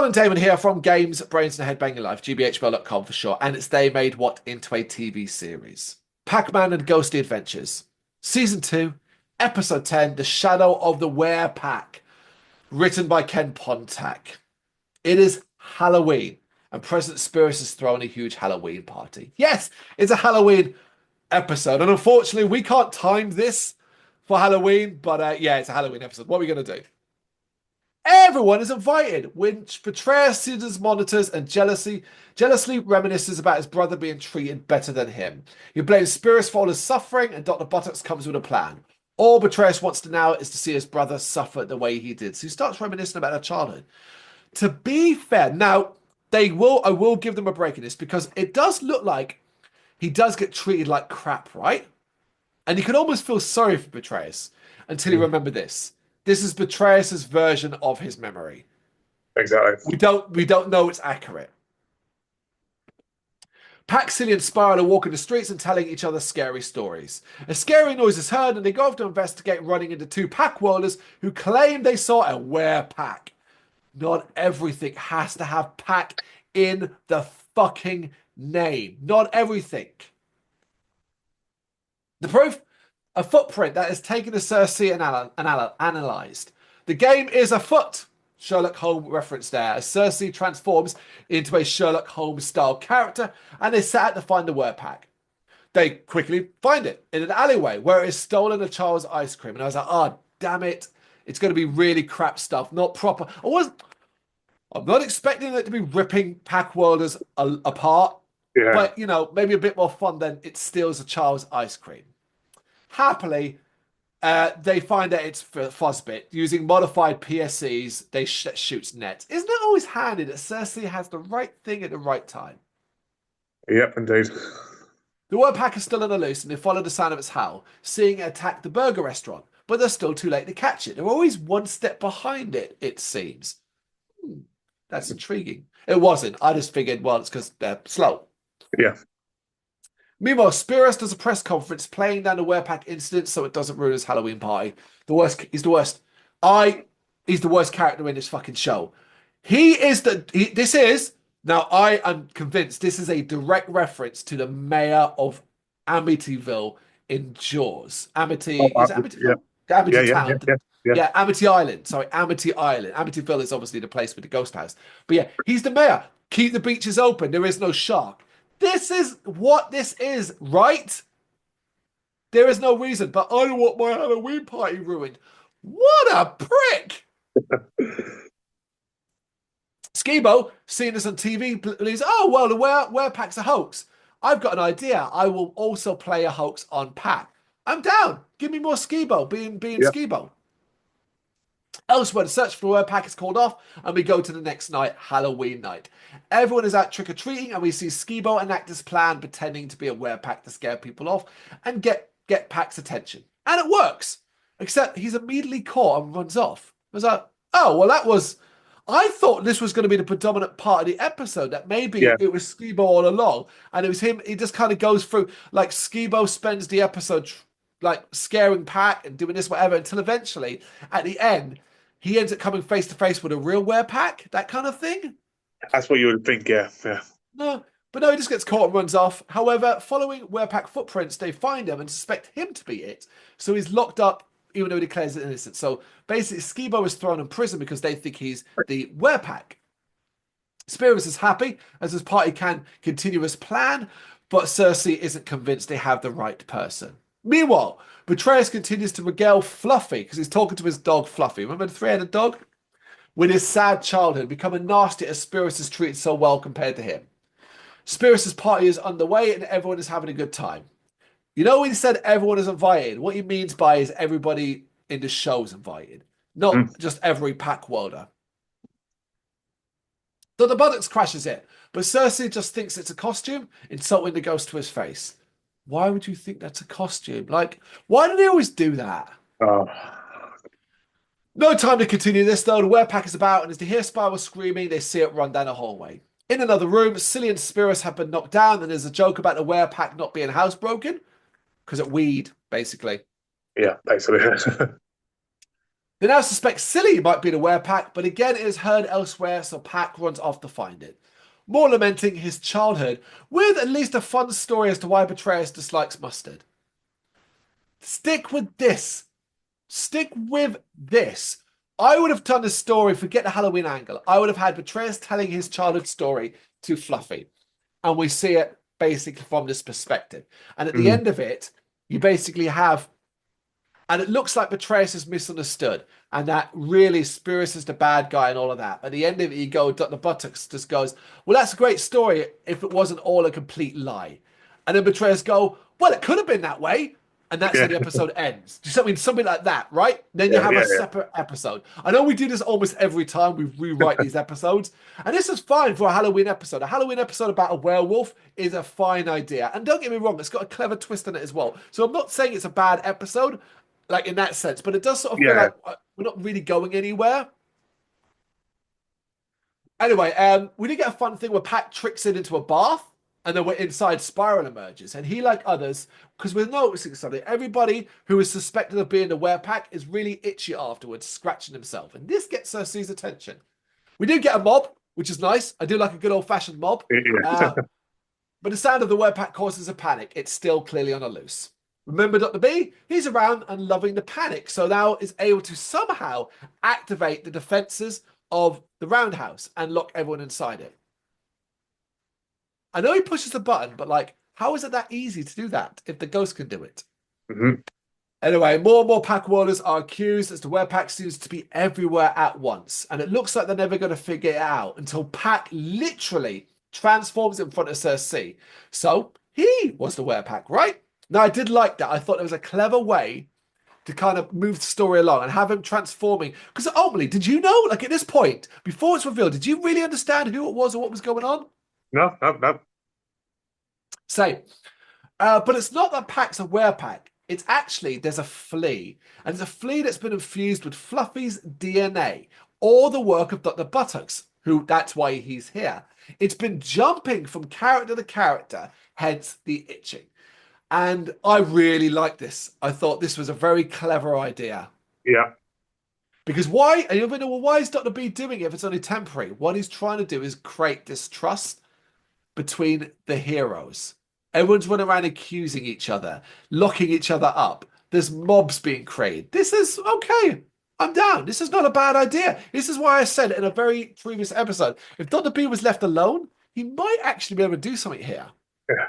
John and Damon here from Games, Brains and a Head-Banging Life, gbhblofficial for short, and it's they made what into a TV series. Pac-Man and Ghostly Adventures. Season 2, Episode 10, The Shadow of the Were-Pac, written by Ken Pontac. It is Halloween, and President Spirus is throwing a huge Halloween party. Yes, it's a Halloween episode, and unfortunately we can't time this for Halloween, but yeah, it's a Halloween episode. What are we going to do? Everyone is invited, which Brrraains monitors and jealously reminisces about his brother being treated better than him. He blames Spirits for all his suffering, and Dr. Buttocks comes with a plan. All Brrraains wants to now is to see his brother suffer the way he did. So he starts reminiscing about their childhood. To be fair, now I will give them a break in this because it does look like he does get treated like crap, right? And you can almost feel sorry for Brrraains until you remember this. This is Brrraains' version of his memory. Exactly. We don't know it's accurate. Pac, Silly, and Spiral are walking the streets and telling each other scary stories. A scary noise is heard, and they go off to investigate, running into two Pac-Worlders who claim they saw a Were-Pac. Not everything has to have Pac in the fucking name. Not everything. The proof? A footprint that is taken to Cersei and analysed. The game is afoot. Sherlock Holmes reference there, as Cersei transforms into a Sherlock Holmes style character, and they set out to find the Were-Pac. They quickly find it in an alleyway where it has stolen a child's ice cream, and I was like, oh damn it, it's going to be really crap stuff, not proper. I'm not expecting it to be ripping Pac-Worlders apart, Yeah. but you know, maybe a bit more fun than it steals a child's ice cream. Happily, they find that it's Fuzzbit. Using modified PSCs, they shoots net. Isn't it always handy that Cersei has the right thing at the right time? Yep, indeed. The Were-Pac is still on the loose, and they follow the sound of its howl, seeing it attack the burger restaurant, but they're still too late to catch it. They're always one step behind it, it seems. That's intriguing. It wasn't. I just figured, well, it's because they're slow. Yeah. Meanwhile, Spiros does a press conference playing down the Were-Pac incident so it doesn't ruin his Halloween party. He's the worst. He's the worst character in this fucking show. Now I am convinced this is a direct reference to the mayor of Amityville in Jaws. Amity, is it Amityville? Yeah. Amity Town. Yeah. Amity Island. Sorry, Amity Island. Amityville is obviously the place with the ghost house. But yeah, he's the mayor. Keep the beaches open. There is no shark. This is what this is, right? There is no reason, but I don't want my Halloween party ruined. What a prick! Skibo, seeing this on TV, believes, oh, well, the Were-Pac's a hoax. I've got an idea. I will also play a hoax on Pac. I'm down. Give me more Skibo, being Skibo. Elsewhere, the search for the Were-Pac is called off, and we go to the next night, Halloween night. Everyone is out trick-or-treating, and we see Skibo enact his plan, pretending to be a Were-Pac to scare people off and get Pac's attention. And it works, except he's immediately caught and runs off. I was like, oh, well, I thought this was going to be the predominant part of the episode, that maybe it was Skibo all along, and it was him. He just kind of goes through, like, Skibo spends the episode like scaring Pac and doing this, whatever, until eventually, at the end, he ends up coming face to face with a real Were-Pac, that kind of thing. That's what you would think, yeah. No, he just gets caught and runs off. However, following Were-Pac footprints, they find him and suspect him to be it. So he's locked up, even though he declares it innocent. So basically, Skibo is thrown in prison because they think he's the Were-Pac. Spirus is happy as his party can continue his plan, but Cersei isn't convinced they have the right person. Meanwhile, Brrraains continues to regale Fluffy because he's talking to his dog Fluffy. Remember the three-headed dog? With his sad childhood, becoming nasty as Spirus is treated so well compared to him. Spirus' party is underway and everyone is having a good time. You know when he said everyone is invited, what he means by is everybody in the show is invited. Not just every Pac-Worlder. Dr. Buttocks crashes it, but Cersei just thinks it's a costume, insulting the ghost to his face. Why would you think that's a costume? Like, why do they always do that? Oh. No time to continue this, though. The Were-Pac is about, and as they hear Spiral screaming, they see it run down a hallway. In another room, Silly and Spirus have been knocked down, and there's a joke about the Were-Pac not being housebroken, because it weed, basically. Yeah, basically. They now suspect Silly might be the Were-Pac, but again it is heard elsewhere, so Pac runs off to find it. More lamenting his childhood, with at least a fun story as to why Brrraains dislikes mustard. Stick with this. Stick with this. I would have done this story, forget the Halloween angle. I would have had Brrraains telling his childhood story to Fluffy. And we see it basically from this perspective. And at the end of it, you basically have, and it looks like Brrraains is misunderstood. And that really Spirus is the bad guy and all of that. At the end of it, you go, Dr. Buttocks just goes, well, that's a great story if it wasn't all a complete lie. And then Brrraains go, well, it could have been that way. And that's how the episode ends. Just something like that, right? Then you have a separate episode. I know we do this almost every time we rewrite these episodes. And this is fine for a Halloween episode. A Halloween episode about a werewolf is a fine idea. And don't get me wrong, it's got a clever twist in it as well. So I'm not saying it's a bad episode, like in that sense. But it does sort of feel like we're not really going anywhere. Anyway, we did get a fun thing where Pac tricks it into a bath. And then we're inside, Spiral emerges. And he, like others, because we're noticing something, everybody who is suspected of being the Were-Pac is really itchy afterwards, scratching himself. And this gets Cersei's attention. We do get a mob, which is nice. I do like a good old-fashioned mob. But the sound of the Were-Pac causes a panic. It's still clearly on a loose. Remember Dr. B? He's around and loving the panic. So now is able to somehow activate the defenses of the roundhouse and lock everyone inside it. I know he pushes the button, but like, how is it that easy to do that if the ghost can do it? Anyway, more and more Pac Warriors are accused as the Were-Pac seems to be everywhere at once. And it looks like they're never going to figure it out until Pac literally transforms in front of Cersei. So he was the Were-Pac, right? Now, I did like that. I thought it was a clever way to kind of move the story along and have him transforming. Because ultimately, did you know, like at this point, before it's revealed, did you really understand who it was or what was going on? No. Same. But it's not that Pac's a Were-Pac. It's actually, there's a flea. And it's a flea that's been infused with Fluffy's DNA. Or the work of Dr. Buttocks, who that's why he's here. It's been jumping from character to character, hence the itching. And I really like this. I thought this was a very clever idea. Yeah. Because why? And you're going, well, why is Dr. B doing it if it's only temporary? What he's trying to do is create distrust between the heroes. Everyone's running around accusing each other, locking each other up. There's mobs being created. This is okay. I'm down. This is not a bad idea. This is why I said in a very previous episode, if Dr. B was left alone, he might actually be able to do something here. Yeah.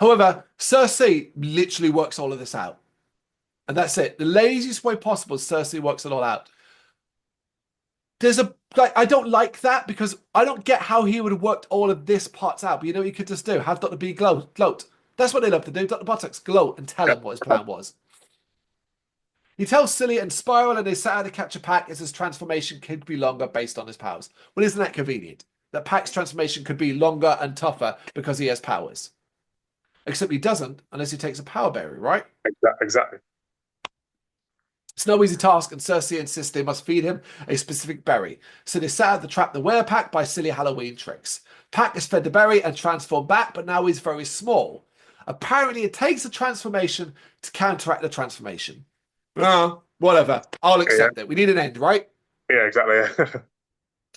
However, Cersei literally works all of this out. And that's it. The laziest way possible, Cersei works it all out. There's a, like, I don't like that because I don't get how he would have worked all of this parts out. But you know what you could just do? Have Dr. B gloat. That's what they love to do. Dr. Buttocks gloat and tell him what his plan was. He tells Silly and Spiral and they set out to capture Pac as his transformation could be longer based on his powers. Well, isn't that convenient? That Pac's transformation could be longer and tougher because he has powers. Except he doesn't unless he takes a power berry, right? Exactly. It's no easy task, and Cersei insists they must feed him a specific berry. So they set out to trap the Were-Pac by silly Halloween tricks. Pac is fed the berry and transformed back, but now he's very small. Apparently, it takes a transformation to counteract the transformation. Whatever. I'll accept it. We need an end, right? Yeah, exactly.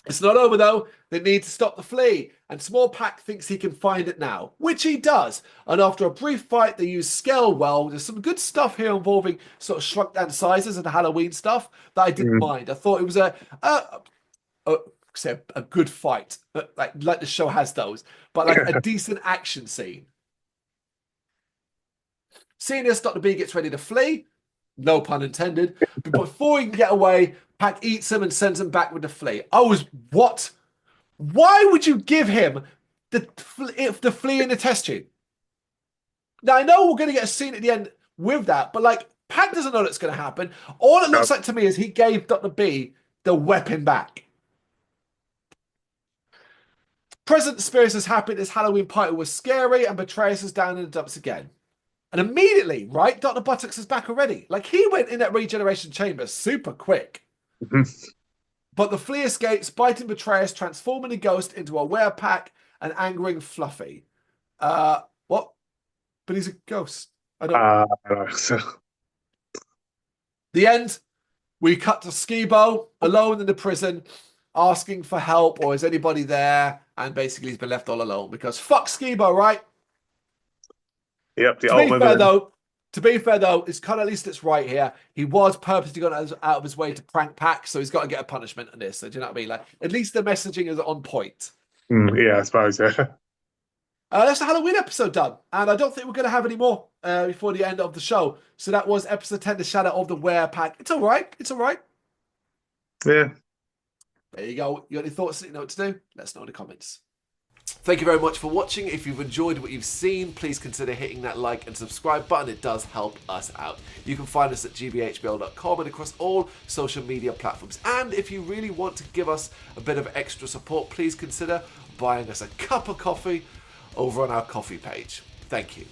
It's not over, though. They need to stop the flea, and Small Pac thinks he can find it now, which he does. And after a brief fight, they use scale well. There's some good stuff here involving sort of shrunk down sizes and Halloween stuff that I didn't mind. I thought it was a good fight, like the show has those, but like a decent action scene. Seeing this, Dr. B gets ready to flee. No pun intended. But before he can get away, Pac eats him and sends him back with the flea. What? Why would you give him the flea in the test tube? Now, I know we're going to get a scene at the end with that, but like, Pac doesn't know that's going to happen. All it looks like to me is he gave Dr. B the weapon back. President Spears is happy this Halloween party was scary and Brrraains is down in the dumps again. And immediately, right, Dr. Buttocks is back already. Like, he went in that regeneration chamber super quick. But the flea escapes, biting Brrraains, transforming the ghost into a Were-Pac and angering Fluffy. What? But he's a ghost. I don't know. So. The end. We cut to Skibo alone in the prison, asking for help or is anybody there? And basically he's been left all alone because fuck Skibo, right? Yep, the To be ultimate fair villain. though, it's kind of, at least it's right here. He was purposely gone out of his way to prank Pac, so he's got to get a punishment on this. So do you know what I mean? Like, at least the messaging is on point. Yeah, I suppose. Yeah. That's the Halloween episode done, and I don't think we're going to have any more before the end of the show. So that was episode 10, The Shadow of the Were-Pac. It's all right. It's all right. Yeah. There you go. You got any thoughts? You know what to do? Let us know in the comments. Thank you very much for watching. If you've enjoyed what you've seen, please consider hitting that like and subscribe button. It does help us out. You can find us at gbhbl.com and across all social media platforms. And if you really want to give us a bit of extra support, please consider buying us a cup of coffee over on our coffee page. Thank you.